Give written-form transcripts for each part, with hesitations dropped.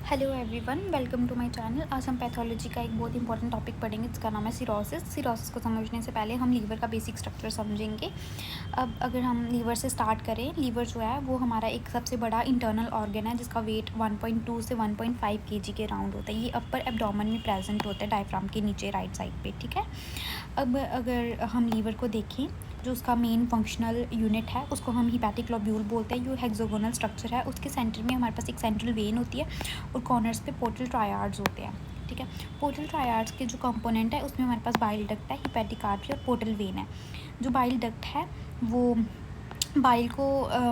Hello everyone, welcome to my channel. आज हम pathology का एक बहुत इंपॉर्टेंट टॉपिक पढ़ेंगे जिसका नाम है सिरोसिस। सिरोसिस को समझने से पहले हम लीवर का बेसिक स्ट्रक्चर समझेंगे। अब अगर हम लीवर से स्टार्ट करें, लीवर जो है वो हमारा एक सबसे बड़ा इंटरनल ऑर्गन है जिसका वेट 1.2 से 1.5 केजी के राउंड होता है। ये अपर एब्डोमेन में प्रेजेंट होता है, डायफ्राम के नीचे राइट साइड पे। ठीक है। अब अगर हम लीवर को देखें, जो उसका मेन फंक्शनल यूनिट है उसको हम हिपैटिक लोब्यूल बोलते हैं। जो हेक्सागोनल स्ट्रक्चर है, उसके सेंटर में हमारे पास एक सेंट्रल वेन होती है और कॉर्नर्स पे पोर्टल ट्रायाड्स होते हैं। ठीक है। पोर्टल ट्रायाड्स के जो कंपोनेंट है उसमें हमारे पास बाइल डक्ट है, हिपैटिक आर्टरी और पोर्टल वेन है। जो बाइल डक्ट है वो बाइल को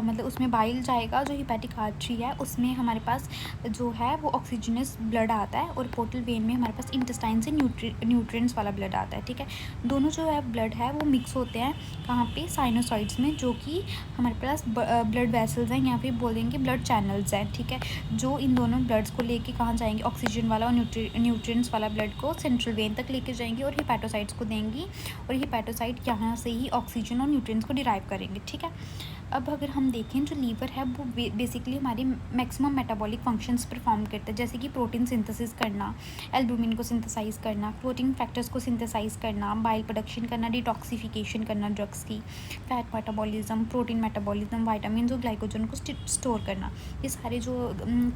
मतलब उसमें बाइल जाएगा। जो हिपैटिक आर्टरी है उसमें हमारे पास जो है वो ऑक्सीजनस ब्लड आता है और पोर्टल वेन में हमारे पास इंटेस्टाइन से न्यूट्रिएंट्स वाला ब्लड आता है। ठीक है। दोनों जो है ब्लड है वो मिक्स होते हैं कहाँ पे, साइनोसॉइड्स में, जो कि हमारे पास ब्लड वेसल्स हैं, या फिर बोलेंगे ब्लड चैनल्स हैं। ठीक है। जो इन दोनों ब्लड्स को लेके कहाँ जाएंगे, ऑक्सीजन वाला और न्यूट्रिएंट्स वाला ब्लड को सेंट्रल वेन तक लेके जाएंगी और हिपैटोसाइट्स को देंगी, और हिपैटोसाइट यहाँ से ही ऑक्सीजन और न्यूट्रिएंट्स को डिराइव करेंगे। ठीक है। अब अगर हम देखें, जो लीवर है वो बेसिकली हमारी मैक्सिमम मेटाबॉलिक फंक्शंस परफॉर्म करता है, जैसे कि प्रोटीन सिंथेसिस करना, एल्बुमिन को सिंथेसाइज करना, प्रोटीन फैक्टर्स को सिंथेसाइज करना, बाइल प्रोडक्शन करना, डिटॉक्सिफिकेशन करना ड्रग्स की, fat metabolism, protein metabolism, vitamin और ग्लाइकोजन को स्टोर करना, ये सारे जो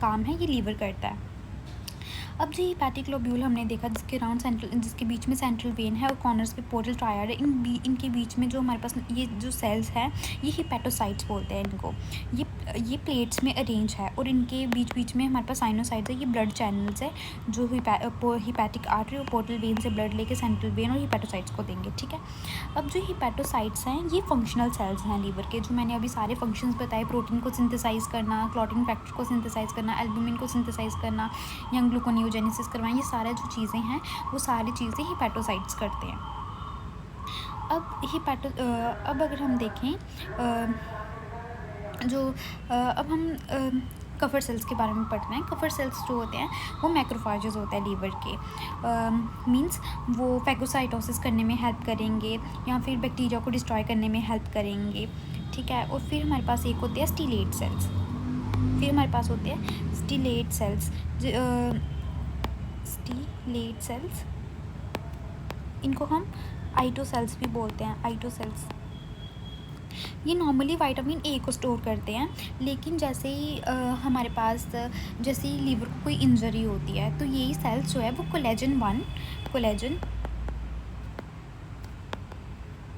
काम है ये लीवर करता है। अब जो हिपैटिक लोब्यूल हमने देखा जिसके राउंड सेंट्रल, जिसके बीच में सेंट्रल वेन है और कॉर्नर्स पे पोर्टल ट्रायड है, इनके बीच में जो हमारे पास ये जो सेल्स हैं ये हिपैटोसाइट्स बोलते हैं इनको। ये प्लेट्स में अरेंज है और इनके बीच बीच में हमारे पास साइनोसाइड्स है, ये ब्लड चैनल्स है जो हिपैटिक आर्टरी और पोर्टल वेन से ब्लड लेके सेंट्रल वेन और हिपैटोसाइट्स को देंगे। ठीक है। अब जो हिपैटोसाइट्स हैं ये फंक्शनल सेल्स हैं लीवर के, जो मैंने अभी सारे फंक्शंस बताए, प्रोटीन को सिंथेसाइज करना, क्लॉटिंग फैक्टर को सिंथेसाइज करना, एल्बुमिन को सिंथेसाइज करना, या ग्लूकोनियोजेनेसिस करवाएं, ये सारा जो चीज़ें हैं वो सारी चीज़ें हिपैटोसाइट्स करते हैं। अब अगर हम देखें अब हम कफर सेल्स के बारे में पढ़ रहे हैं। कफर सेल्स जो होते हैं वो मैक्रोफाजेस होते हैं लीवर के। मींस वो फैगोसाइटोसिस करने में हेल्प करेंगे या फिर बैक्टीरिया को डिस्ट्रॉय करने में हेल्प करेंगे। ठीक है। और फिर हमारे पास एक होते हैं स्टीलेट सेल्स। फिर हमारे पास होते हैं स्टीलेट सेल्स, इनको हम आइटो सेल्स भी बोलते हैं। आइटो सेल्स ये नॉर्मली विटामिन ए को स्टोर करते हैं, लेकिन जैसे ही हमारे पास जैसे ही लीवर को कोई इंजरी होती है तो यही सेल्स जो है वो कोलेजन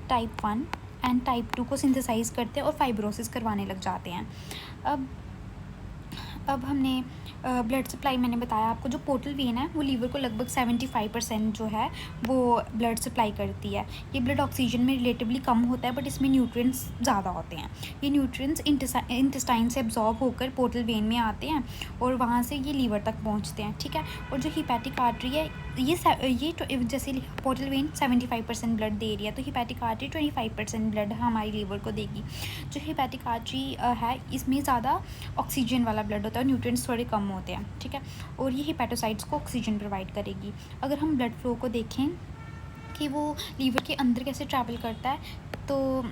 टाइप 1 एंड टाइप 2 को सिंथेसाइज करते हैं और फाइब्रोसिस करवाने लग जाते हैं। अब हमने ब्लड सप्लाई, मैंने बताया आपको, जो पोर्टल वेन है वो लीवर को लगभग 75% जो है वो ब्लड सप्लाई करती है। ये ब्लड ऑक्सीजन में रिलेटिवली कम होता है, बट इसमें न्यूट्रिएंट्स ज़्यादा होते हैं। ये न्यूट्रिएंट्स इंटेस्टाइन से एब्जॉर्ब होकर पोर्टल वेन में आते हैं और वहाँ से ये लीवर तक पहुँचते हैं। ठीक है। और जो हिपैटिक आर्टरी है ये जैसे पोर्टल वेन 75% ब्लड दे रही है, तो हिपैटिक आर्टरी 25% ब्लड हमारी लीवर को देगी। जो हिपैटिक आर्टरी है इसमें ज़्यादा ऑक्सीजन वाला ब्लड होता है और न्यूट्रिएंट्स थोड़े कम होते हैं। ठीक है। और ये हिपैटोसाइट्स को ऑक्सीजन प्रोवाइड करेगी। अगर हम ब्लड फ्लो को देखें कि वो लीवर के अंदर कैसे ट्रैवल करता है, तो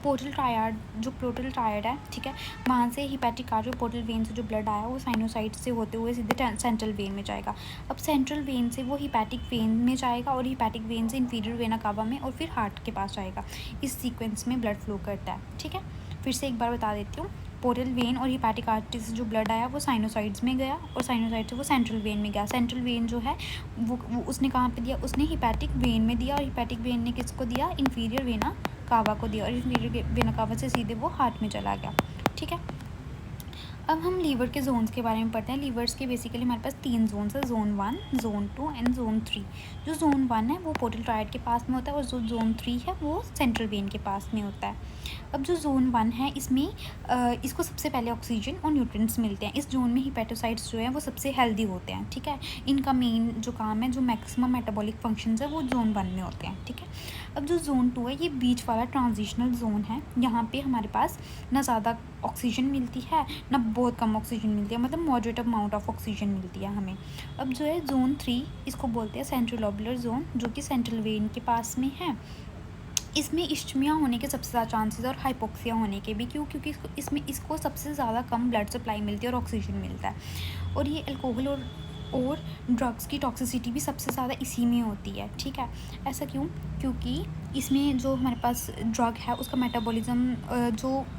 पोर्टल ट्रायड है, ठीक है, वहाँ से हिपैटिक आर्टरी, पोर्टल वेन से जो ब्लड आया वो साइनोसाइड से होते हुए सीधे सेंट्रल वेन में जाएगा। अब सेंट्रल वेन से वो हिपैटिक वेन में जाएगा और हिपैटिक वेन से इंफीरियर वेना कावा में और फिर हार्ट के पास जाएगा। इस सीक्वेंस में ब्लड फ्लो करता है। ठीक है। फिर से एक बार बता देती हूँ, पोर्टल वेन और हिपैटिक आर्टरी से जो ब्लड आया वो साइनोसाइड्स में गया और साइनोसाइड से वो सेंट्रल वेन में गया। सेंट्रल वेन जो है वो उसने कहाँ पे दिया, उसने हिपैटिक वेन में दिया, और हिपैटिक वेन ने किसको दिया, इंफीरियर वेना कावा को दिया, और इंफीरियर वेना कावा से सीधे वो हार्ट में चला गया। ठीक है। अब हम लीवर के जोन्स के बारे में पढ़ते हैं। लीवर्स के बेसिकली हमारे पास 3 जोन्स है, जोन 1, जोन 2 एंड जोन 3। जो जोन 1 है वो पोर्टल ट्रायड के पास में होता है और जो जोन 3 है वो सेंट्रल वेन के पास में होता है। अब जो जोन 1 है इसमें इसको सबसे पहले ऑक्सीजन और न्यूट्रिएंट्स मिलते हैं। इस जोन में हिपैटोसाइट्स जो हैं वो सबसे हेल्दी होते हैं। ठीक है। इनका मेन जो काम है, जो मैक्सिमम मेटाबॉलिक फंक्शंस है वो जोन 1 में होते हैं। ठीक है। अब जो जोन 2 है ये बीच वाला ट्रांजिशनल जोन है। यहाँ पे हमारे पास ना ज़्यादा ऑक्सीजन मिलती है ना बहुत कम ऑक्सीजन मिलती है, मतलब मॉडरेट अमाउंट ऑफ ऑक्सीजन मिलती है हमें। अब जो है जोन 3, इसको बोलते हैं सेंट्रल लोबुलर जोन, जो कि सेंट्रल वेन के पास में है। इसमें इश्चमिया होने के सबसे ज़्यादा चांसेस और हाइपोक्सिया होने के भी, क्यों? क्योंकि इसको सबसे ज़्यादा कम ब्लड सप्लाई मिलती है और ऑक्सीजन मिलता है। और ये अल्कोहल और ड्रग्स की टॉक्सिसिटी भी सबसे ज़्यादा इसी में होती है, ठीक है। ऐसा क्यों? क्योंकि इसमें जो हमारे पास ड्रग है उसका मेटाबॉलिज्म,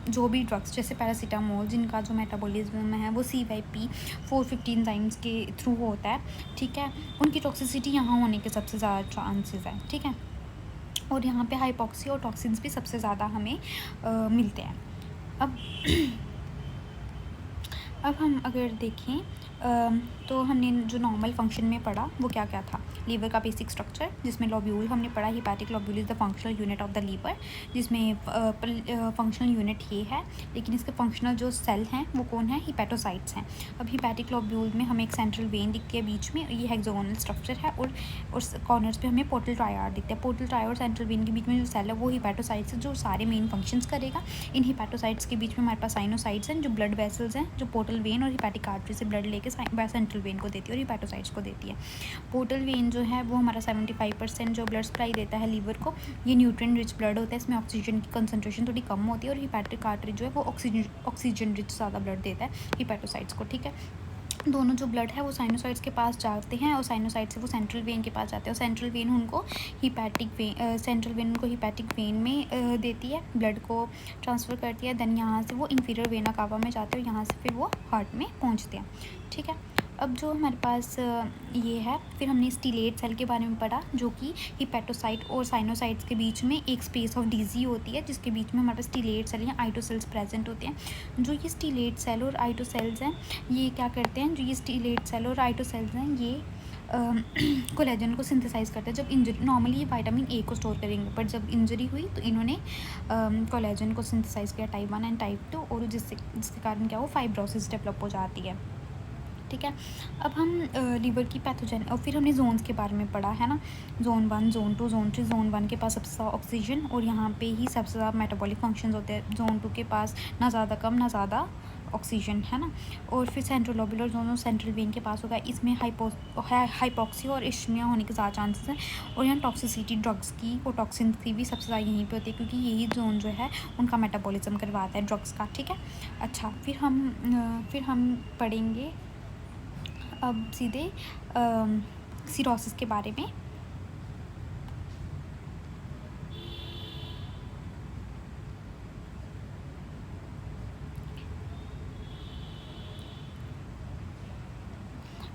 जो भी ड्रग्स जैसे पैरासीटामोल, जिनका जो मेटाबॉलिज्म है वो CYP 450 एंजाइम्स के थ्रू होता है, ठीक है, उनकी टॉक्सिसिटी यहाँ होने के सबसे ज़्यादा चांसेस हैं, ठीक है। और यहाँ पे हाइपोक्सी और टॉक्सिन्स भी सबसे ज़्यादा हमें मिलते हैं। अब हम अगर देखें तो हमने जो नॉर्मल फंक्शन में पढ़ा वो क्या क्या था। लीवर का बेसिक स्ट्रक्चर, जिसमें लोब्यूल हमने पढ़ा, hepatic lobule is the functional unit of the liver, जिसमें फंक्शनल यूनिट ये है, लेकिन इसके फंक्शनल जो सेल हैं वो कौन है? हिपैटोसाइट्स हैं। अब हिपैटिक लोब्यूल में हमें एक सेंट्रल वेन दिखती है बीच में, ये हेक्सागोनल स्ट्रक्चर है, और कॉर्नर्स पे हमें पोर्टल ट्रायड दिखता है। पोर्टल ट्रायड और सेंट्रल वेन के बीच में जो सेल है वो हिपैटोसाइट्स है, जो सारे मेन फंक्शंस करेगा। इन हिपैटोसाइट्स के बीच में हमारे पास साइनोसाइड्स हैं, जो ब्लड वेसल्स हैं, जो पोर्टल वेन और हिपैटिक आर्टरी से ब्लड लेके सेंट्रल वेन को देती है और हिपैटोसाइट्स को देती है। पोर्टल वेन जो है वो हमारा 75% जो ब्लड सप्लाई देता है लीवर को। ये न्यूट्रिएंट रिच ब्लड होता है, इसमें ऑक्सीजन की कंसंट्रेशन थोड़ी कम होती है, और हिपैटिक आर्टरी जो है वो ऑक्सीजन रिच ज़्यादा ब्लड देता है हिपैटोसाइट्स को, ठीक है। दोनों जो ब्लड है वो साइनोसाइड्स के पास जाते हैं, और साइनोसाइड से वो सेंट्रल वेन के पास जाते हैं, और सेंट्रल वेन उनको हिपैटिक वेन में देती है, ब्लड को ट्रांसफ़र करती है। देन यहाँ से वो इंफीरियर वेना कावा में जाते हैं, और यहाँ से फिर वो हार्ट में पहुँचते हैं, ठीक है। अब जो हमारे पास ये है, फिर हमने स्टीलेट सेल के बारे में पढ़ा, जो कि हिपैटोसाइट और साइनोसाइड्स के बीच में एक स्पेस ऑफ डीजी होती है, जिसके बीच में हमारे पास स्टीलेट सेल या आइटोसेल्स प्रेजेंट होते हैं। जो ये स्टीलेट सेल और आइटोसेल्स हैं, ये क्या करते हैं? जो ये स्टीलेट सेल और आइटोसेल्स हैं, ये कोलेजन को सिंथेसाइज करते हैं। जब इंजरी, नॉर्मली ये विटामिन ए को स्टोर करेंगे, पर जब इंजरी हुई तो इन्होंने कोलेजन को सिंथेसाइज किया, टाइप 1 एंड टाइप 2, और जिसके कारण क्या हो? फाइब्रोसिस डेवलप हो जाती है, ठीक है। अब हम लीवर की पैथोजन, और फिर हमने जोन्स के बारे में पढ़ा है ना, जोन 1, जोन 2, जोन 3। जोन 1 के पास सबसे ज़्यादा ऑक्सीजन, और यहाँ पे ही सबसे ज़्यादा मेटाबॉलिक फंक्शंस होते हैं। जोन 2 के पास ना ज़्यादा कम ना ज़्यादा ऑक्सीजन, है ना। और फिर सेंट्रल लोबुलर जोन और सेंट्रल वेन के पास होगा, इसमें हाइपोक्सिया और इश्मिया होने के ज़्यादा चांसेस हैं। और यहाँ टॉक्सिसिटी ड्रग्स की और टॉक्सिन की भी सबसे ज़्यादा यहीं पे होती है, क्योंकि यही जोन जो है उनका मेटाबॉलिज्म करवाता है ड्रग्स का, ठीक है। अच्छा, फिर हम पढ़ेंगे अब सीधे सिरोसिस के बारे में।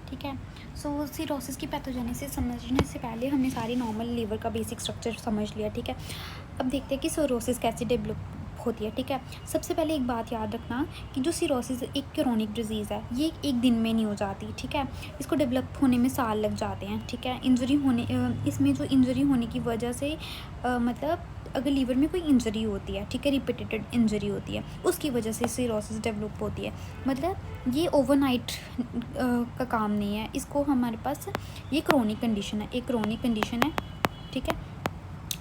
ठीक है, सो सिरोसिस की पैथोजेनेसिस समझने से पहले हमने सारी नॉर्मल लीवर का बेसिक स्ट्रक्चर समझ लिया, ठीक है। अब देखते हैं कि सिरोसिस कैसे डेवलप होती है, ठीक है। सबसे पहले एक बात याद रखना कि जो सिरोसिस एक क्रोनिक डिजीज़ है, ये एक दिन में नहीं हो जाती, ठीक है। इसको डेवलप होने में साल लग जाते हैं, ठीक है। इसमें जो इंजरी होने की वजह से मतलब अगर लीवर में कोई इंजरी होती है, ठीक है, रिपीटेड इंजरी होती है, उसकी वजह से सिरोसिस डेवलप होती है। मतलब ये ओवरनाइट का काम नहीं है, इसको हमारे पास ये क्रोनिक कंडीशन है, एक क्रोनिक कंडीशन है, ठीक है,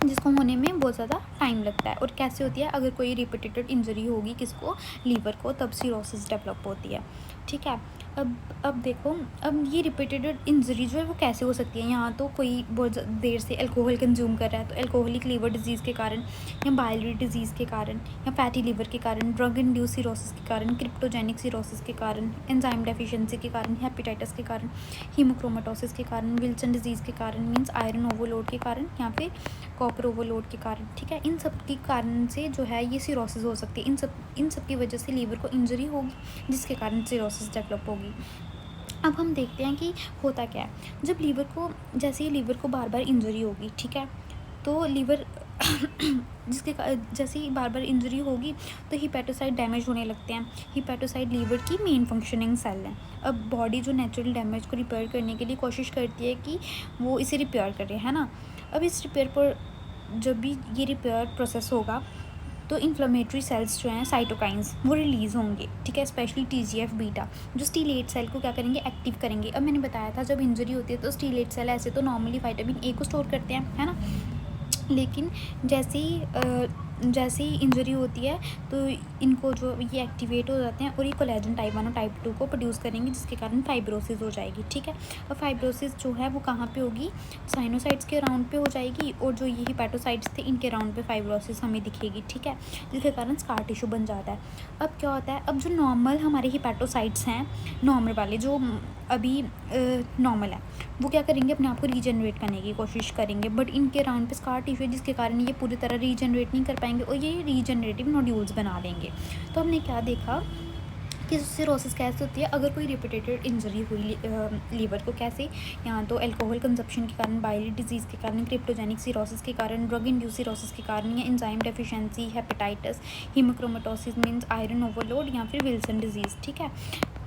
जिसको होने में बहुत ज़्यादा टाइम लगता है। और कैसे होती है? अगर कोई रिपीटेड इंजरी होगी किसको? लीवर को, तब सिरोसिस डेवलप होती है, ठीक है। अब देखो, अब ये रिपीटेड इंजरी जो है वो कैसे हो सकती है? यहाँ तो कोई बहुत देर से अल्कोहल कंज्यूम कर रहा है, तो अल्कोहलिक लीवर डिजीज़ के कारण, या बाइलरी डिजीज़ के कारण, या फैटी लीवर के कारण, ड्रग इंड्यूस सिरोसिस के कारण, क्रिप्टोजेनिक सिरोसिस के कारण, एंजाइम डेफिशिएंसी के कारण, हेपेटाइटिस के कारण, हीमोक्रोमेटोसिस के कारण, विल्सन डिजीज़ के कारण, मीन्स आयरन ओवरलोड के कारण, या फिर कॉपर ओवरलोड के कारण, ठीक है। इन सब के कारण से जो है ये सिरोसिस हो सकती है। इन सब की वजह से लीवर को इंजरी होगी, जिसके कारण सिरोसिस डेवलप होगी। अब हम देखते हैं कि होता क्या है। जब जैसे ही लीवर को बार बार इंजरी होगी, ठीक है, तो लीवर जैसे ही बार बार इंजरी होगी तो हिपैटोसाइट डैमेज होने लगते हैं। हिपैटोसाइट लीवर की मेन फंक्शनिंग सेल है। अब बॉडी जो नेचुरल डैमेज को रिपेयर करने के लिए कोशिश करती है कि वो इसे रिपेयर करे, है ना। अब इस रिपेयर पर जब भी ये रिपेयर प्रोसेस होगा तो इन्फ्लेमेटरी सेल्स जो हैं, साइटोकाइंस, वो रिलीज़ होंगे, ठीक है, स्पेशली TGF बीटा, जो स्टीलेट सेल को क्या करेंगे? एक्टिव करेंगे। अब मैंने बताया था जब इंजरी होती है तो स्टीलेट सेल ऐसे तो नॉर्मली विटामिन ए को स्टोर करते हैं, है ना, लेकिन जैसे ही जैसे ही इंजरी होती है तो इनको जो ये एक्टिवेट हो जाते हैं और ये कोलेजन टाइप 1 और टाइप 2 को प्रोड्यूस करेंगे, जिसके कारण फाइब्रोसिस हो जाएगी। ठीक है, और फाइब्रोसिस जो है वो कहाँ पे होगी, साइनोसाइड्स के राउंड पे हो जाएगी, और जो ये हिपैटोसाइट्स थे इनके राउंड पे फाइब्रोसिस हमें दिखेगी। ठीक है, जिसके कारण स्कार टिश्यू बन जाता है। अब क्या होता है, अब जो नॉर्मल हमारे हिपैटोसाइट्स हैं, नॉर्मल वाले जो अभी नॉर्मल है, वो क्या करेंगे, अपने आप को रीजनरेट करने की कोशिश करेंगे, बट इनके राउंड पे स्कार टिश्यू है, जिसके कारण ये पूरी तरह रीजनरेट नहीं कर पाएंगे और ये रीजनरेटिव नोड्यूल्स बना देंगे। तो हमने क्या देखा कि सिरोसिस कैसे होती है, अगर कोई रिपीटेटेड इंजरी हुई लीवर को, कैसे, या तो अल्कोहल कंजप्शन के कारण, बाइली डिजीज़ के कारण, क्रिप्टोजेनिक सिरोसिस के कारण, ड्रग इंड्यूस सिरोसिस के कारण, या enzyme deficiency, hepatitis, haemochromatosis means iron overload, या फिर विल्सन डिजीज़। ठीक है,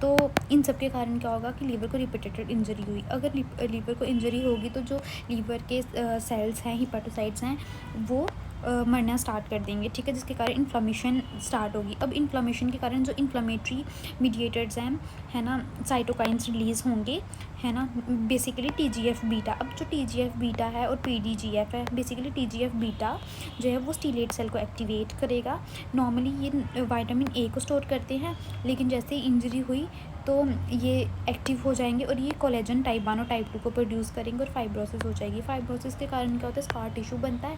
तो इन सब के कारण क्या होगा कि लीवर को रिपीटेटेड इंजरी हुई। अगर लीवर को इंजरी होगी तो जो लीवर के सेल्स हैं, हिपैटोसाइट्स हैं, वो मरना स्टार्ट कर देंगे। ठीक है, जिसके कारण इन्फ्लामेशन स्टार्ट होगी। अब इन्फ्लामेशन के कारण जो इन्फ्लामेटरी मीडिएटर्स हैं, है ना, साइटोकाइंस रिलीज़ होंगे, है ना, बेसिकली TGF बीटा। अब जो TGF बीटा है और PDGF है, बेसिकली TGF बीटा जो है वो स्टीलेट सेल को एक्टिवेट करेगा। नॉर्मली ये विटामिन A को स्टोर करते हैं, लेकिन जैसे इंजरी हुई तो ये एक्टिव हो जाएंगे और ये कोलेजन टाइप 1 और टाइप 2 को प्रोड्यूस करेंगे और फाइब्रोसिस हो जाएगी। फाइब्रोसिस के कारण क्या होता है, स्कार टिश्यू बनता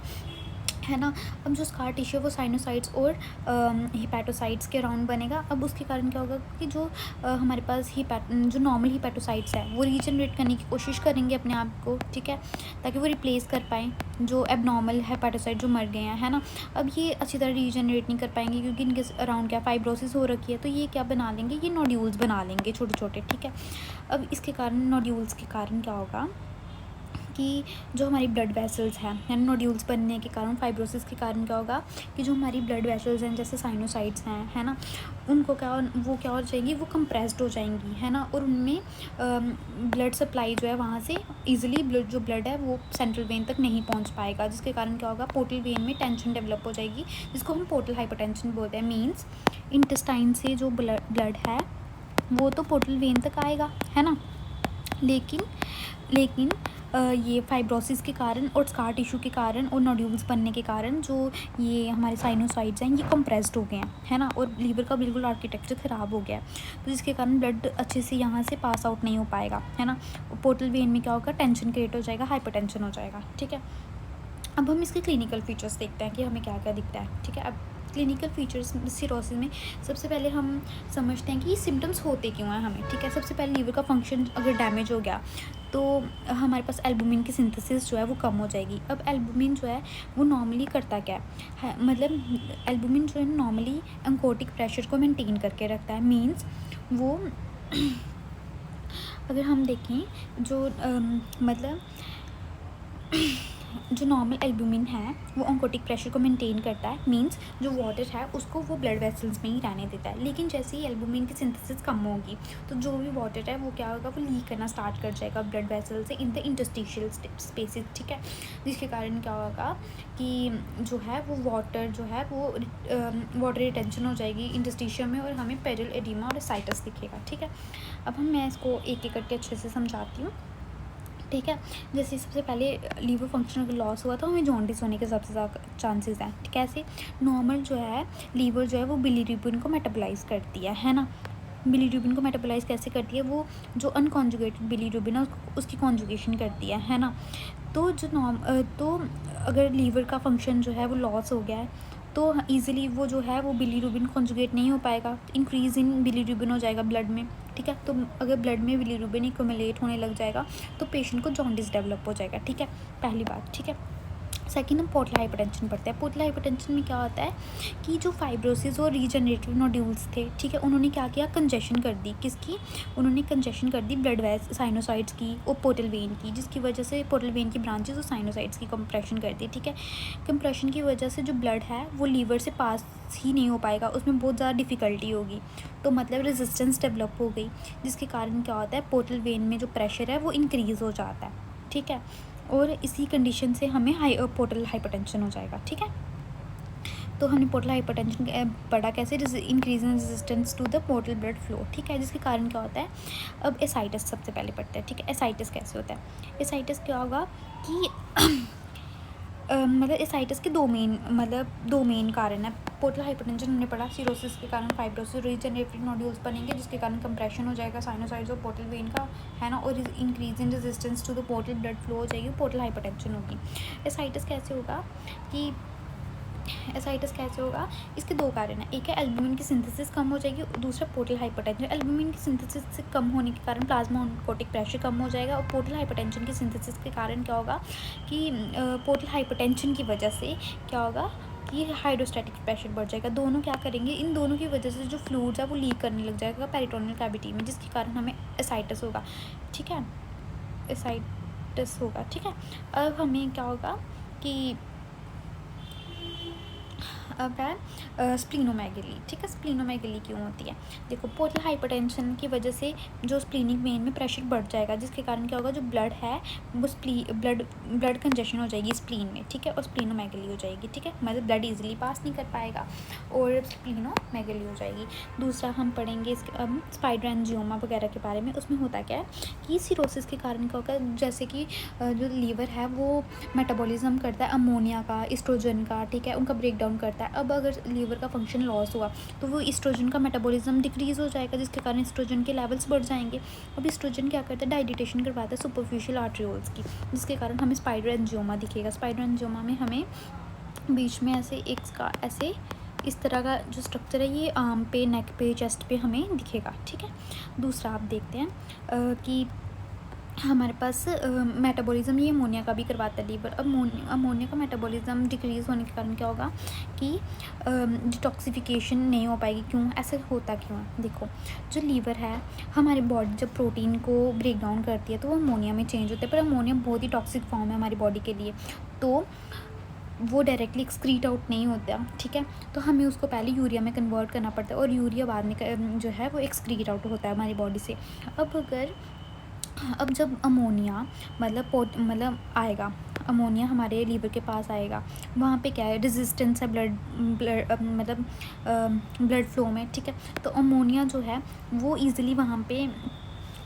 है ना। अब जो स्कार टिश्यू है वो साइनोसाइड्स और हिपैटोसाइट्स के राउंड बनेगा। अब उसके कारण क्या होगा कि जो हमारे पास जो नॉर्मल हिपैटोसाइट्स है वो रीजनरेट करने की कोशिश करेंगे अपने आप को। ठीक है, ताकि वो रिप्लेस कर पाएँ जो एबनॉर्मल हिपैटोसाइट जो मर गए हैं, है ना। अब ये अच्छी तरह रीजनरेट नहीं कर पाएंगे क्योंकि इनके अराउंड क्या फाइब्रोसिस हो रखी है, तो ये क्या बना लेंगे, ये नोड्यूल्स बना लेंगे छोटे छोटे। ठीक है, अब इसके कारण, नोड्यूल्स के कारण क्या होगा कि जो हमारी ब्लड वेसल्स हैं, नोड्यूल्स बनने के कारण, फाइब्रोसिस के कारण क्या होगा कि जो हमारी ब्लड वेसल्स हैं, जैसे साइनोसाइड्स हैं, है ना, उनको क्या हो जाएंगी, वो कंप्रेस्ड हो जाएंगी, है ना, और उनमें ब्लड सप्लाई जो है वहाँ से ईजिली ब्लड है वो सेंट्रल वेन तक नहीं पहुँच पाएगा, जिसके कारण क्या होगा, पोर्टल वेन में टेंशन डेवलप हो जाएगी, जिसको हम पोर्टल हाइपरटेंशन बोलते हैं। मीन्स इंटेस्टाइन से जो ब्लड है वो तो पोर्टल वेन तक आएगा, है ना, लेकिन ये फाइब्रोसिस के कारण और स्कार टिश्यू के कारण और नोड्यूल्स बनने के कारण जो ये हमारे साइनोसाइड्स हैं ये कंप्रेस्ड हो गए हैं, है ना, और लीवर का बिल्कुल आर्किटेक्चर ख़राब हो गया है, तो जिसके कारण ब्लड अच्छे से यहाँ से पास आउट नहीं हो पाएगा, है ना। पोर्टल वेन में क्या होगा, टेंशन क्रिएट हो जाएगा, हाइपरटेंशन हो जाएगा। ठीक है, अब हम इसके क्लिनिकल फीचर्स देखते हैं कि हमें क्या क्या दिखता है। ठीक है, अब क्लिनिकल फीचर्स सिरोसिस में सबसे पहले हम समझते हैं कि ये सिम्टम्स होते क्यों हैं हमें। ठीक है, सबसे पहले लीवर का फंक्शन अगर डैमेज हो गया तो हमारे पास एल्बुमिन की सिंथेसिस जो है वो कम हो जाएगी। अब एल्बुमिन जो है वो नॉर्मली करता क्या है, मतलब एल्बुमिन जो है नॉर्मली अंकोटिक प्रेशर को मेंटेन करके रखता है। मींस वो अगर हम देखें जो मतलब जो नॉर्मल एल्बुमिन है वो ऑन्कोटिक प्रेशर को मेंटेन करता है। मींस जो वाटर है उसको वो ब्लड वेसल्स में ही रहने देता है, लेकिन जैसे ही एल्बुमिन की सिंथेसिस कम होगी तो जो भी वाटर है वो क्या होगा, वो लीक करना स्टार्ट कर जाएगा ब्लड वेसल से इन द इंटरस्टिशियल स्पेसेस। ठीक है, जिसके कारण क्या होगा कि जो है वो वाटर जो है वो वाटर रिटेंशन हो जाएगी इंटरस्टिशियम में और हमें पेरिल एडिमा और साइटस दिखेगा। ठीक है, अब मैं इसको एक एक करके अच्छे से समझाती हूँ। ठीक है, जैसे सबसे पहले लीवर फंक्शन अगर लॉस हुआ तो हमें जॉन्डिस होने के सबसे ज़्यादा चांसेस हैं। कैसे, नॉर्मल जो है लीवर जो है वो बिलीरुबिन को मेटाबोलाइज करती है ना। बिलीरुबिन को मेटाबोलाइज कैसे करती है, वो जो अनकॉन्जुगेटेड बिलीरुबिन है उसकी कॉन्जुगेशन करती है ना। तो तो अगर लीवर का फंक्शन जो है वो लॉस हो गया है तो ईजिली वो जो है वो बिलीरुबिन कॉन्जुगेट नहीं हो पाएगा, इंक्रीज़ इन बिलीरुबिन हो जाएगा ब्लड में। ठीक है, तो अगर ब्लड में बिलीरुबिन एक्युमुलेट होने लग जाएगा तो पेशेंट को जॉन्डिस डेवलप हो जाएगा। ठीक है, पहली बात। ठीक है, सेकेंड हम पोर्टल हाइपरटेंशन पढ़ते हैं। पोर्टल हाइपरटेंशन में क्या होता है कि जो फाइब्रोसिस और रीजनरेटिव नोड्यूल्स थे, ठीक है, उन्होंने क्या किया, कंजेशन कर दी। किसकी, उन्होंने कंजेशन कर दी ब्लड साइनोसाइड्स की और पोर्टल वेन की, जिसकी वजह से पोर्टल वेन की ब्रांचेस और साइनोसाइड्स की कंप्रेशन कर दी। ठीक है, कंप्रेशन की वजह से जो ब्लड है वो लीवर से पास ही नहीं हो पाएगा, उसमें बहुत ज़्यादा डिफ़िकल्टी होगी, तो मतलब रेजिस्टेंस डेवलप हो गई, जिसके कारण क्या होता है, पोर्टल वेन में जो प्रेशर है वो इंक्रीज़ हो जाता है। ठीक है, और इसी कंडीशन से हमें पोर्टल हाइपरटेंशन हो जाएगा। ठीक है, तो हमने पोर्टल हाइपरटेंशन पढ़ा कैसे, increase in resistance to the portal blood flow. ठीक है, जिसके कारण क्या होता है, अब एसाइटिस सबसे पहले पढ़ते हैं। ठीक है, एसाइटिस कैसे होता है, एसाइटिस क्या होगा कि मतलब एसाइटिस के दो मेन कारण है। पोर्टल हाइपरटेंशन हमने पढ़ा, सिरोसिस के कारण फाइब्रोसिस रीजनरेटिव नोड्यूल्स बनेंगे जिसके कारण कंप्रेशन हो जाएगा साइनोसाइड्स और पोर्टल वेन का, है ना, और increase in resistance to the portal blood flow हो जाएगी, पोर्टल हाइपरटेंशन होगी। एसाइटिस कैसे होगा, इसके दो कारण है। एक है एल्बुमिन की सिंथेसिस कम हो जाएगी और दूसरा पोर्टल हाइपरटेंशन। एल्बुमिन की सिंथेसिस से कम होने के कारण प्लाज्मा ऑन्कोटिक प्रेशर कम हो जाएगा, और पोर्टल हाइपरटेंशन की सिंथेसिस के कारण क्या होगा कि पोर्टल हाइपरटेंशन की वजह से क्या होगा कि हाइड्रोस्टैटिक प्रेशर बढ़ जाएगा। दोनों क्या करेंगे, इन दोनों की वजह से जो फ्लूइड्स है वो लीक करने लग जाएगा पेरिटोनियल कैविटी में, जिसके कारण हमें एसाइटिस होगा। ठीक है, एसाइटिस होगा। ठीक है, अब हमें क्या होगा कि अब है स्प्लीनोमेगली। ठीक है, स्प्लीनोमेगली क्यों होती है, देखो पोर्टल हाइपरटेंशन की वजह से जो स्प्लीनिक वेन में प्रेशर बढ़ जाएगा, जिसके कारण क्या होगा, जो ब्लड है वो ब्लड कंजेशन हो जाएगी स्प्लीन में। ठीक है, और स्प्लीनोमेगली हो जाएगी। ठीक है, मतलब ब्लड इजीली पास नहीं कर पाएगा और स्प्लीनोमेगली हो जाएगी। दूसरा हम पढ़ेंगे स्पाइडर एंजियोमा वगैरह के बारे में। उसमें होता क्या है कि सिरोसिस के कारण क्या होगा, जैसे कि जो लीवर है वो मेटाबॉलिज्म करता है अमोनिया का, एस्ट्रोजन का, ठीक है, उनका ब्रेक डाउन करता है। अब अगर लीवर का फंक्शन लॉस हुआ तो वो एस्ट्रोजन का मेटाबॉलिज्म डिक्रीज हो जाएगा, जिसके कारण एस्ट्रोजन के लेवल्स बढ़ जाएंगे। अब एस्ट्रोजन क्या करता है, डायलिटेशन करवाता है सुपरफिशियल आर्टरियोल्स की, जिसके कारण हमें स्पाइडर एंजियोमा दिखेगा। स्पाइडर एंजियोमा में हमें बीच में ऐसे इस तरह का जो स्ट्रक्चर है ये आर्म पे, नेक पे, चेस्ट पे हमें दिखेगा। ठीक है, दूसरा आप देखते हैं कि हमारे पास मेटाबॉलिज्म ये अमोनिया का भी करवाता है लीवर। अब अमोनिया का मेटाबॉलिज्म डिक्रीज़ होने के कारण क्या होगा कि डिटॉक्सिफिकेशन नहीं हो पाएगी। क्यों ऐसा होता, क्यों है, देखो जो लीवर है हमारी बॉडी जब प्रोटीन को ब्रेक डाउन करती है तो वो अमोनिया में चेंज होता है, पर अमोनिया बहुत ही टॉक्सिक फॉर्म है हमारी बॉडी के लिए, तो वो डायरेक्टली एक्सक्रीट आउट नहीं होता। ठीक है, तो हमें उसको पहले यूरिया में कन्वर्ट करना पड़ता है और यूरिया बाद में जो है वो एक्सक्रीट आउट होता है हमारी बॉडी से। अब जब अमोनिया मतलब आएगा, अमोनिया हमारे लीवर के पास आएगा, वहाँ पे क्या है, रेजिस्टेंस है ब्लड फ्लो में। ठीक है, तो अमोनिया जो है वो ईज़िली वहाँ पे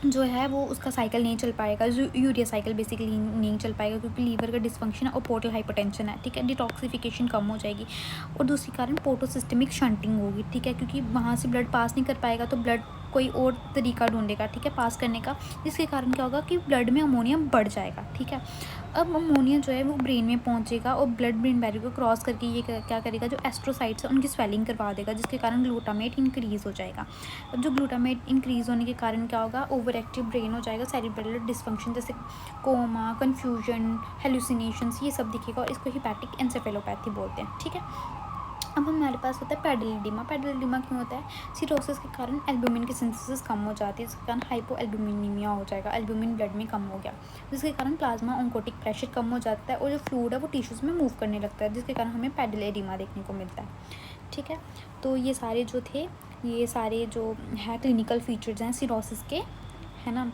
जो है वो उसका साइकिल नहीं चल पाएगा, जो यूरिया साइकिल बेसिकली नहीं चल पाएगा, क्योंकि लीवर का डिसफंक्शन है और पोर्टल हाइपरटेंशन है। ठीक है, डिटॉक्सिफिकेशन कम हो जाएगी और दूसरी कारण पोर्टोसिस्टमिक शंटिंग होगी। ठीक है, क्योंकि वहाँ से ब्लड पास नहीं कर पाएगा तो ब्लड कोई और तरीका ढूंढेगा, ठीक है, पास करने का, जिसके कारण क्या होगा कि ब्लड में अमोनिया बढ़ जाएगा। ठीक है, अब अमोनिया जो है वो ब्रेन में पहुंचेगा और ब्लड ब्रेन बैरियर को क्रॉस करके ये क्या करेगा, जो एस्ट्रोसाइट्स है उनकी स्वेलिंग करवा देगा, जिसके कारण ग्लूटामेट इंक्रीज़ हो जाएगा। अब जो ग्लूटामेट इंक्रीज़ होने के कारण क्या होगा, ओवर एक्टिव ब्रेन हो जाएगा, सेरिब्रल डिसफंक्शन जैसे कोमा, कन्फ्यूजन, हेलुसिनेशंस ये सब दिखेगा और इसको हिपैटिक एन्सेफेलोपैथी बोलते हैं। ठीक है, अब हमारे पास होता है पैडल एडिमा। पैडल एडिमा क्यों होता है, सिरोसिस के कारण एल्बुमिन की सिंथेसिस कम हो जाती है, जिसके कारण हाइपो एल्बुमिनीमिया हो जाएगा, एल्बुमिन ब्लड में कम हो गया, जिसके कारण प्लाज्मा ऑन्कोटिक प्रेशर कम हो जाता है और जो फ्लूइड है वो टिश्यूज़ में मूव करने लगता है, जिसके कारण हमें पैडल एडिमा देखने को मिलता है। ठीक है, तो ये सारे जो है क्लिनिकल फीचर्स हैं सिरोसिस के, है ना।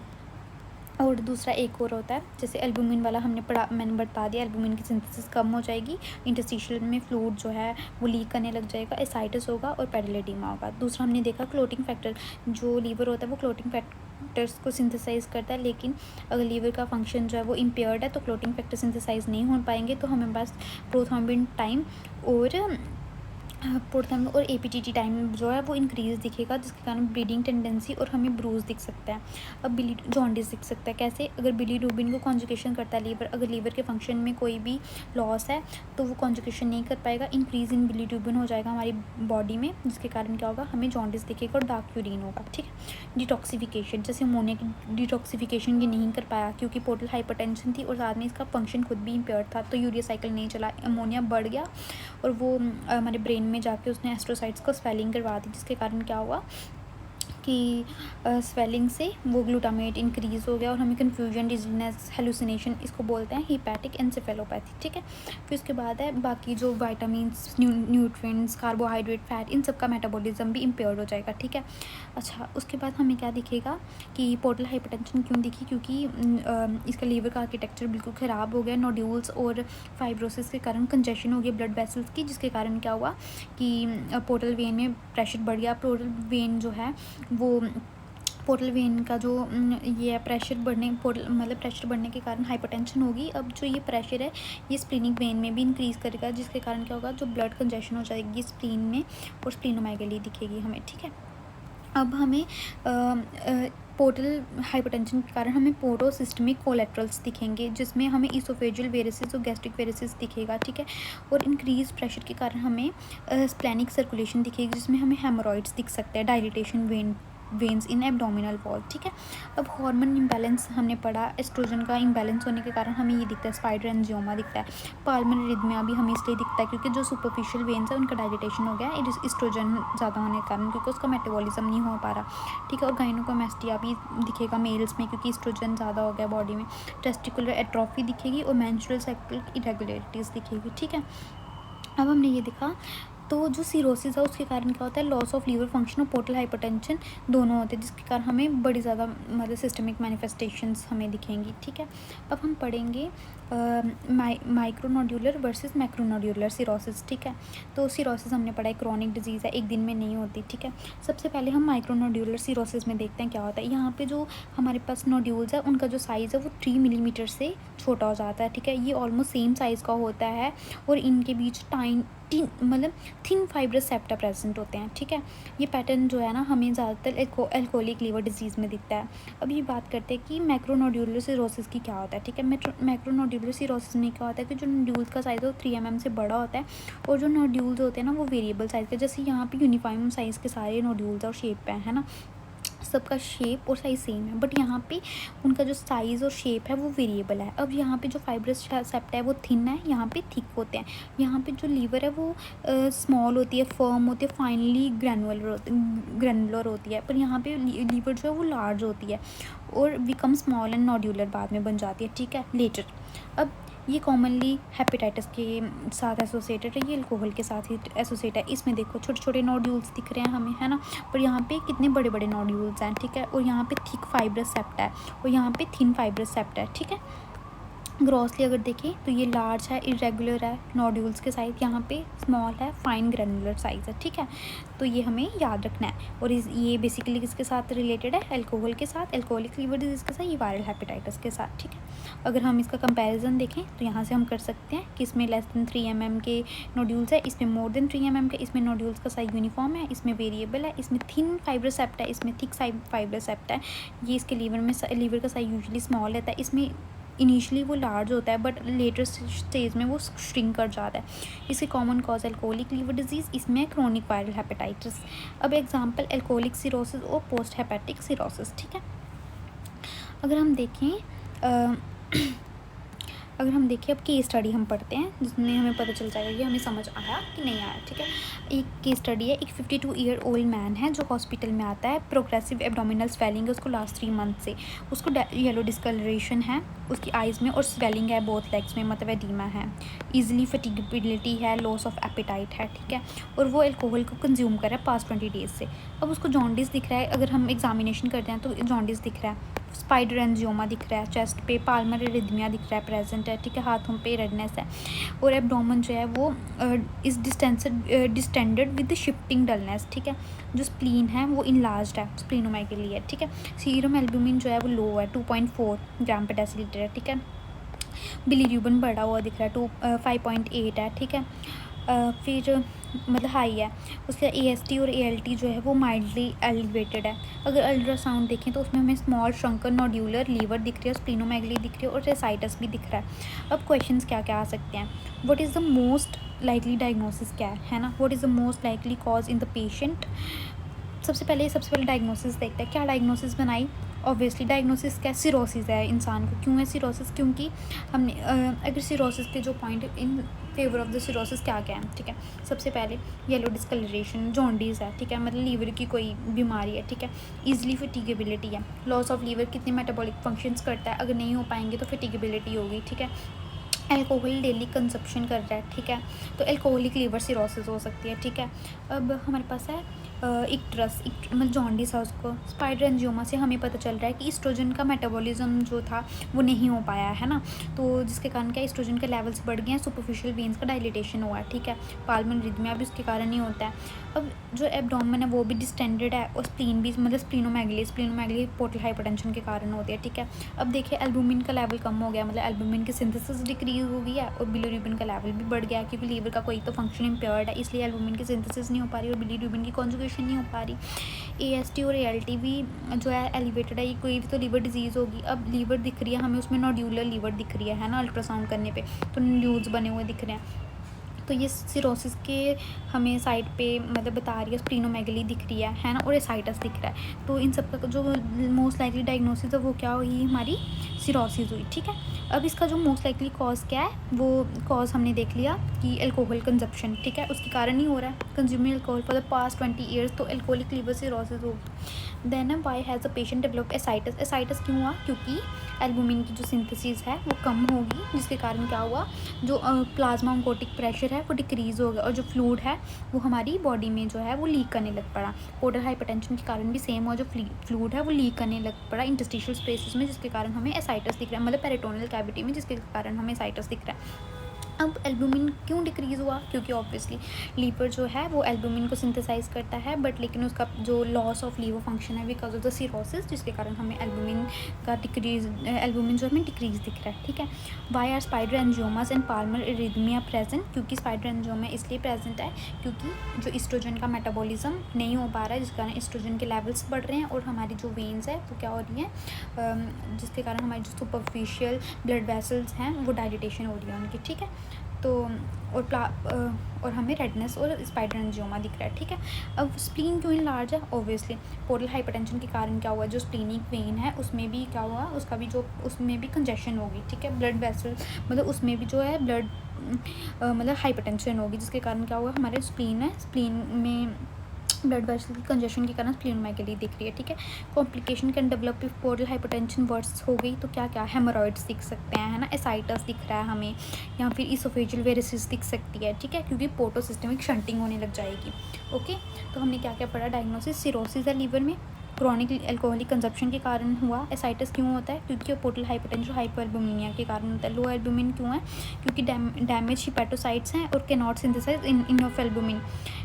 और दूसरा एक और होता है, जैसे एल्बुमिन वाला मैंने बता दिया, एल्बुमिन की सिंथेसिस कम हो जाएगी, इंटरस्टिशियल में फ्लूइड जो है वो लीक करने लग जाएगा, एसाइटिस होगा और पैडल एडिमा होगा। दूसरा हमने देखा क्लोटिंग फैक्टर, जो लीवर होता है वो क्लोटिंग फैक्टर्स को सिंथेसाइज करता है, लेकिन अगर लीवर का फंक्शन जो है वो इम्पेयर्ड है तो क्लोटिंग फैक्टर सिंथेसाइज नहीं हो पाएंगे, तो हमें पास प्रोथ्रोम्बिन टाइम और एपीटीटी टाइम जो है वो इंक्रीज़ दिखेगा, जिसके कारण ब्लीडिंग टेंडेंसी और हमें ब्रूज दिख सकता है। अब जॉन्डिस दिख सकता है, कैसे, अगर बिलीरुबिन को कॉन्जुगेशन करता है लीवर, अगर लीवर के फंक्शन में कोई भी लॉस है तो वो कॉन्जुगेशन नहीं कर पाएगा, इंक्रीज़ इन बिलीरुबिन हो जाएगा हमारी बॉडी में, जिसके कारण क्या होगा, हमें जॉन्डिस दिखेगा और डार्क यूरिन होगा। ठीक है, डिटॉक्सिफिकेशन, जैसे अमोनिया की डिटॉक्सिफिकेशन ये नहीं कर पाया क्योंकि पोर्टल हाइपरटेंशन थी और साथ में इसका फंक्शन खुद भी इम्पेयर्ड था, तो यूरिया साइकिल नहीं चला, अमोनिया बढ़ गया और वो हमारे ब्रेन में जाके उसने एस्ट्रोसाइट्स को स्वेलिंग करवा दी, जिसके कारण क्या हुआ कि स्वेलिंग से वो ग्लूटामेट इंक्रीज़ हो गया और हमें कन्फ्यूजन, डिजीनेस, हेलुसिनेशन, इसको बोलते हैं हिपैटिक एन्सेफेलोपैथी। ठीक है, फिर उसके बाद है बाकी जो विटामिन्स, न्यूट्रिएंट्स, कार्बोहाइड्रेट, फैट, इन सब का मेटाबॉलिज्म भी इम्पेयर्ड हो जाएगा। ठीक है, अच्छा उसके बाद हमें क्या दिखेगा कि पोर्टल हाइपरटेंशन क्यों दिखी, क्योंकि इसका लीवर का आर्किटेक्चर बिल्कुल ख़राब हो गया, नोड्यूल्स और फाइब्रोसिस के कारण कंजेशन हो गई ब्लड वेसल्स की, जिसके कारण क्या हुआ कि पोर्टल वेन में प्रेशर बढ़ गया, पोर्टल वेन जो है वो पोर्टल वेन का जो ये है प्रेशर बढ़ने, पोर्टल मतलब प्रेशर बढ़ने के कारण हाइपरटेंशन होगी। अब जो ये प्रेशर है ये स्प्लीनिक वेन में भी इंक्रीज़ करेगा, जिसके कारण क्या होगा, जो ब्लड कंजेशन हो जाएगी स्प्लीन में और स्प्लीनोमेगाली दिखेगी हमें, ठीक है। अब हमें पोर्टल हाइपरटेंशन के कारण हमें पोर्टोसिस्टमिक कोलेट्रल्स दिखेंगे, जिसमें हमें इसोफेजियल वेरिसेस और गैस्ट्रिक वेरिसेस दिखेगा, ठीक है। और इंक्रीज प्रेशर के कारण हमें स्प्लैनिक सर्कुलेशन दिखेगी, जिसमें हमें हेमोरॉइड्स दिख सकते हैं, डायलिटेशन वेन्स इन एब्डोमिनल वॉल, ठीक है। अब हार्मोन इम्बैलेंस हमने पढ़ा, एस्ट्रोजन का इम्बैलेंस होने के कारण हमें ये दिखता है, स्पाइडर एंजियोमा दिखता है। पाल्मोनरी रिदमिया भी हमें इसलिए दिखता है क्योंकि जो सुपरफिशियल वेन्स है उनका डायलिटेशन हो गया है एस्ट्रोजन ज़्यादा होने के कारण, क्योंकि उसका मेटाबॉलिज्म नहीं हो पा रहा, ठीक है। और गाइनोकोमेस्टिया भी दिखेगा मेल्स में क्योंकि एस्ट्रोजन ज़्यादा हो गया बॉडी में। टेस्टिकुलर एट्रोफी दिखेगी और मेंस्ट्रुअल साइकिल इरेगुलरिटीज़ दिखेगी, ठीक है। अब हमने ये देखा, तो जो सीरोसिस है उसके कारण क्या होता है, लॉस ऑफ लीवर फंक्शन और पोर्टल हाइपरटेंशन दोनों होते हैं, जिसके कारण हमें बड़ी ज़्यादा मतलब सिस्टमिक मैनिफेस्टेशंस हमें दिखेंगी, ठीक है। अब हम पढ़ेंगे माइक्रोनोड्यूलर वर्सेस मैक्रोनोड्यूलर सीरोसिस, ठीक है। तो सीरोसिस हमने पढ़ा है क्रॉनिक डिजीज़ है, एक दिन में नहीं होती, ठीक है। सबसे पहले हम माइक्रोनोड्यूलर सीरोसिस में देखते हैं क्या होता है। यहाँ पे जो हमारे पास नोड्यूल्स है उनका जो साइज़ है वो 3 मिलीमीटर से छोटा हो जाता है, ठीक है। ये ऑलमोस्ट सेम साइज़ का होता है और इनके बीच मतलब थिन फाइब्रस सेप्टा प्रेजेंट होते हैं, ठीक है। ये पैटर्न जो है ना हमें ज़्यादातर एल्कोहलिक लीवर डिजीज़ में दिखता है। अब ये बात करते हैं कि मैक्रोनोड्यूलर सीरोसिस की क्या होता है, ठीक है। मैक्रोनोड्यूलर सीरोसिस में क्या होता है कि जो नोड्यूल्स का साइज़ है वो 3 mm से बड़ा होता है और जो नोड्यूल्स होते हैं ना वो वेरिएबल साइज़ के, जैसे यहाँ पे यूनिफॉर्म साइज़ के सारे नोड्यूल्स और शेप है ना, सबका शेप और साइज़ सेम है, बट यहाँ पे उनका जो साइज़ और शेप है वो वेरिएबल है। अब यहाँ पे जो फाइब्रस सेप्टा है वो थिन है, यहाँ पे थिक होते हैं। यहाँ पे जो लीवर है वो स्मॉल होती है, फर्म होती है, फाइनली ग्रैनुलर होती है, पर यहाँ पे लीवर जो है वो लार्ज होती है और बिकम स्मॉल एंड नोड्यूलर बाद में बन जाती है, ठीक है, लेटर। अब ये कॉमनली हेपेटाइटिस के साथ एसोसिएटेड है, ये अल्कोहल के साथ ही एसोसिएट है। इसमें देखो छोटे छोटे नोड्यूल्स दिख रहे हैं हमें, है ना, पर यहाँ पे कितने बड़े बड़े नोड्यूल्स हैं, ठीक है। और यहाँ पे थिक फाइब्रस सेप्टा है और यहाँ पे थिन फाइब्रस सेप्टा है, ठीक है। ग्रॉसली अगर देखें तो ये लार्ज है, इरेगुलर है, नोड्यूल्स के साइज यहाँ पे स्मॉल है, फाइन ग्रैनुलर साइज़ है, ठीक है। तो ये हमें याद रखना है। और ये बेसिकली किसके साथ रिलेटेड है, अल्कोहल के साथ, अल्कोहलिक लीवर डिजीज़ के साथ, ये वायरल हेपेटाइटिस के साथ, ठीक है। अगर हम इसका कंपैरिजन देखें तो यहाँ से हम कर सकते हैं कि इसमें लेस देन 3 mm के नोड्यूल्स है, इसमें मोर देन 3 mm के, इसमें नोड्यूल्स का साइज यूनिफॉर्म है, इसमें वेरिएबल है, इसमें थिन फाइब्रस सेप्टा है, इसमें थिक फाइब्रस सेप्टा है। ये इसके लीवर का साइज यूजुअली स्मॉल रहता है, इसमें इनिशियली वो लार्ज होता है बट लेटर स्टेज में वो श्रिंक कर जाता है। इसके common cause alcoholic liver disease, इसमें क्रोनिक वायरल हेपेटाइटिस। अब एग्जांपल अल्कोहलिक सिरोसिस और पोस्ट हेपेटिक सिरोसिस, ठीक है। अगर हम देखें अब केस स्टडी हम पढ़ते हैं जिसमें हमें पता चल जाएगा कि हमें समझ आया कि नहीं आया, ठीक है। एक केस स्टडी है, एक 52 ईयर ओल्ड मैन है जो हॉस्पिटल में आता है, प्रोग्रेसिव एब्डोमिनल स्वेलिंग है उसको लास्ट 3 मंथ से, उसको येलो डिस्कलरेशन है उसकी आइज़ में और स्वेलिंग है बोथ लेग्स में, मतलब एडीमा है, ईजिली फटीगेबिलिटी है, लॉस ऑफ एपेटाइट है, ठीक है। और वो अल्कोहल को कंज्यूम कर रहा है पास्ट 20 डेज से। अब उसको जॉन्डिस दिख रहा है, अगर हम एग्जामिनेशन करते हैं तो जॉन्डिस दिख रहा है, स्पाइडर एंजियोमा दिख रहा है, चेस्ट पे पाल्मोनरी रिदमिया दिख रहा है प्रेजेंट है, ठीक है, हाथों पे रेडनेस है और एब्डोमेन जो है वो इस डिस्टेंडेड विद शिफ्टिंग डलनेस, ठीक है। जो स्प्लीन है वो इनलार्ज्ड है, स्प्लीनोमेगाली है, ठीक है। सीरम एल्ब्यूमिन जो है वो लो है, 2.4 ग्राम पर डेसीलीटर है, ठीक है। बिलीरुबिन बढ़ा हुआ दिख रहा है, 5.8 है, ठीक है। फिर मतलब हाई है, उसका AST और ALT जो है वो माइल्डली एलिवेटेड है। अगर अल्ट्रासाउंड देखें तो उसमें हमें स्मॉल श्रंकन नोड्यूलर लीवर दिख रही है, स्प्लीनोमेगली दिख रही है और रेसाइटस भी दिख रहा है। अब क्वेश्चंस क्या क्या आ सकते हैं, what is the most likely diagnosis क्या है ना, what is the most likely cause in the patient. सबसे पहले डायग्नोसिस देखते हैं, क्या डायग्नोसिस बनाई, ऑब्वियसली डायग्नोसिस क्या, सिरोसिस है इंसान को। क्यों है सिरोसिस, क्योंकि हमने अगर सिरोसिस के जो point in favour of the cirrhosis क्या क्या है, ठीक है। सबसे पहले येलो डिस्कलरेशन, जॉन्डिस है, ठीक है, मतलब लीवर की कोई बीमारी है, ठीक है। ईजिली फटीगेबिलिटी है, लॉस ऑफ लीवर, कितने मेटाबॉलिक फंक्शंस करता है, अगर नहीं हो पाएंगे तो फटीगेबिलिटी होगी, ठीक है। अल्कोहल डेली कंजप्शन कर रहा है, ठीक है, तो अल्कोहलिक लीवर सिरोसिस हो सकती है, ठीक है। अब हमारे पास है मतलब जॉन्डिस है उसको, स्पाइडर एंजियोमा से हमें पता चल रहा है कि एस्ट्रोजन का मेटाबॉलिज्म जो था वो नहीं हो पाया है ना, तो जिसके कारण क्या एस्ट्रोजन के लेवल्स बढ़ गए हैं, सुपरफिशियल वेन्स का डायलिटेशन हुआ है, ठीक है। पाल्मोनरी रिदमिया भी उसके कारण ही होता है। अब जो एब्डोमेन है वो भी डिस्टेंडेड है और स्प्लीन भी, मतलब स्प्लीनोमेगली पोर्टल हाइपरटेंशन के कारण होती है, ठीक है। अब देखिए एल्बुमिन का लेवल कम हो गया, मतलब एल्बुमिन की सिंथेसिस डिक्रीज हो गई है और बिलीरुबिन का लेवल भी बढ़ गया, क्योंकि लीवर का कोई तो फंक्शन इम्पेयर्ड है, इसलिए एल्बुमिन की सिंथेसिस नहीं हो पा रही और बिलीरुबिन की कॉन्जुगेशन नहीं हो पा रही। AST और ALT भी जो है एलिवेटेड है, ये कोई भी तो लीवर डिजीज़ होगी। अब लीवर दिख रही है हमें, उसमें नोड्यूलर लीवर दिख रही है ना, अल्ट्रासाउंड करने पे तो न्यूज़ बने हुए दिख रहे हैं। तो ये सिरोसिस के हमें साइड पे मतलब बता रही है, स्प्लीनोमेगली दिख रही है ना, और एसाइटस दिख रहा है। तो इन सब का जो मोस्ट लाइकली डायग्नोसिस है वो क्या हुई, हमारी सिरोसिस हुई, ठीक है। अब इसका जो मोस्ट लाइकली कॉज क्या है, वो कॉज हमने देख लिया कि अल्कोहल कंजप्शन, ठीक है, उसके कारण ही हो रहा है, consuming alcohol for the past 20 years, तो अल्कोहलिक लीवर सिरोसिस होगी। Then why has a patient develop ascites, ascites क्यों हुआ, क्योंकि एल्बुमिन की जो सिंथेसिस है वो कम होगी, जिसके कारण क्या हुआ, जो प्लाज्मा ऑन्कोटिक प्रेशर है वो डिक्रीज़ हो गया और जो फ्लूइड है वो हमारी बॉडी में जो है वो लीक करने लग पड़ा। पोर्टल हाइपरटेंशन के कारण भी सेम हुआ, जो फ्लूइड है वो लीक करने लग पड़ा इंटरस्टिशियल स्पेसेस में, जिसके कारण हमें एसाइटस दिख रहा है, मतलब पेरिटोनियल कैविटी में, जिसके कारण हमें एसाइटस दिख रहा है। अब एल्बुमिन क्यों डिक्रीज़ हुआ, क्योंकि ऑब्वियसली लीवर जो है वो एल्बुमिन को सिंथेसाइज करता है, बट लेकिन उसका जो लॉस ऑफ लीवर फंक्शन है बिकॉज ऑफ द सिरोसिस, जिसके कारण हमें एल्बुमिन का डिक्रीज, एल्बुमिन जो हमें डिक्रीज दिख रहा है, ठीक है। Why are spider angiomas and palmar erythema present, क्योंकि स्पाइडर एंजियोमा इसलिए प्रेजेंट है क्योंकि जो ईस्ट्रोजन का मेटाबॉलिज्म नहीं हो पा रहा है, जिसके कारण ईस्ट्रोजन के लेवल्स बढ़ रहे हैं और हमारी जो वेन्स है वो क्या हो रही हैं, जिसके कारण हमारी जो सुपरफिशियल ब्लड वेसल्स हैं वो डायलिटेशन हो रही है उनकी, ठीक है। तो और हमें रेडनेस और स्पाइडर एंजियोमा दिख रहा है, ठीक है। अब स्प्लीन क्यों लार्ज है, ऑब्वियसली पोर्टल हाइपरटेंशन के कारण क्या हुआ, जो स्प्लीनिक वेन है उसमें भी क्या हुआ, उसका भी जो उसमें भी कंजेशन होगी, ठीक है। ब्लड वेसल मतलब उसमें भी जो है ब्लड मतलब हाइपरटेंशन होगी, जिसके कारण क्या हुआ, हमारे स्प्लीन है, स्प्लीन में ब्लड वेसल की कंजेशन के कारण स्प्लीनोमेगली दिख रही है, ठीक है। Complication can develop if portal hypertension worse हो गई, तो क्या क्या हेमोरॉइड्स दिख सकते हैं, है ना, एसाइटस दिख रहा है हमें, या फिर इसोफेजियल वेरिसिस दिख सकती है, ठीक है, क्योंकि पोर्टो सिस्टमिक शंटिंग होने लग जाएगी। ओके, तो हमने क्या क्या पढ़ा, डायग्नोसिस, सिरोसिस है लीवर में, क्रॉनिक अल्कोहलिक कंजप्शन के कारण हुआ, एसाइटस क्यों होता है, क्योंकि पोर्टल हाइपरटेंशन हाइपोएल्बुमिनिया के कारण होता है। लो एल्बुमिन क्यों है, क्योंकि डैमेज हिपैटोसाइट्स हैं और cannot synthesise enough albumin,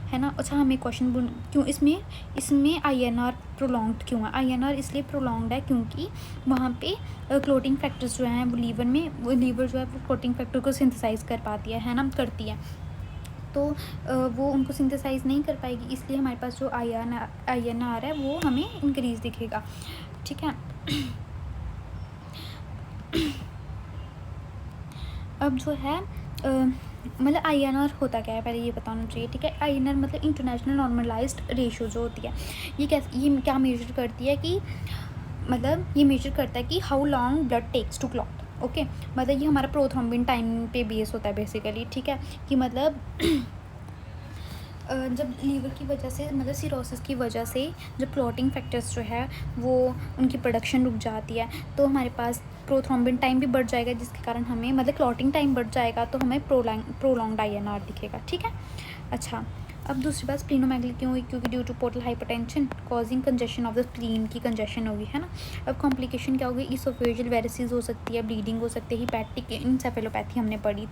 है ना। अच्छा, हमें क्वेश्चन क्यों इसमें INR प्रोलॉन्ग्ड क्यों है, INR इसलिए प्रोलॉन्ग्ड है क्योंकि वहाँ पे क्लोटिंग फैक्टर्स जो हैं वो लीवर जो है वो क्लोटिंग फैक्टर को सिंथेसाइज कर पाती है ना, करती है, तो वो उनको सिंथेसाइज नहीं कर पाएगी, इसलिए हमारे पास जो INR है वो हमें इंक्रीज दिखेगा, ठीक है। अब जो है मतलब INR होता क्या है, पहले ये बताना चाहिए, ठीक है। INR मतलब इंटरनेशनल नॉर्मलाइज्ड रेशो जो होती है, ये क्या मेजर करती है कि मतलब ये मेजर करता है कि how long blood takes to clot, okay. मतलब ये हमारा प्रोथ्रोम्बिन टाइम पे बेस होता है बेसिकली, ठीक है, कि मतलब जब लीवर की वजह से मतलब सिरोसिस की वजह से जब क्लॉटिंग फैक्टर्स जो है वो उनकी प्रोडक्शन रुक जाती है, तो हमारे पास प्रोथ्रोम्बिन टाइम भी बढ़ जाएगा, जिसके कारण हमें मतलब क्लॉटिंग टाइम बढ़ जाएगा, तो हमें प्रोलॉन्ग्ड INR दिखेगा, ठीक है। अच्छा, अब दूसरी बात, स्प्लीनोमेगली क्यों हुई, क्योंकि due to portal hypertension causing congestion of the spleen की कंजेशन होगी, है ना। अब कॉम्प्लिकेशन क्या होगी, इसोफेजियल वेरिसिस हो सकती है, ब्लीडिंग हो सकती है, हिपैटिक इंसेफेलोपैथी हमने पढ़ी थी।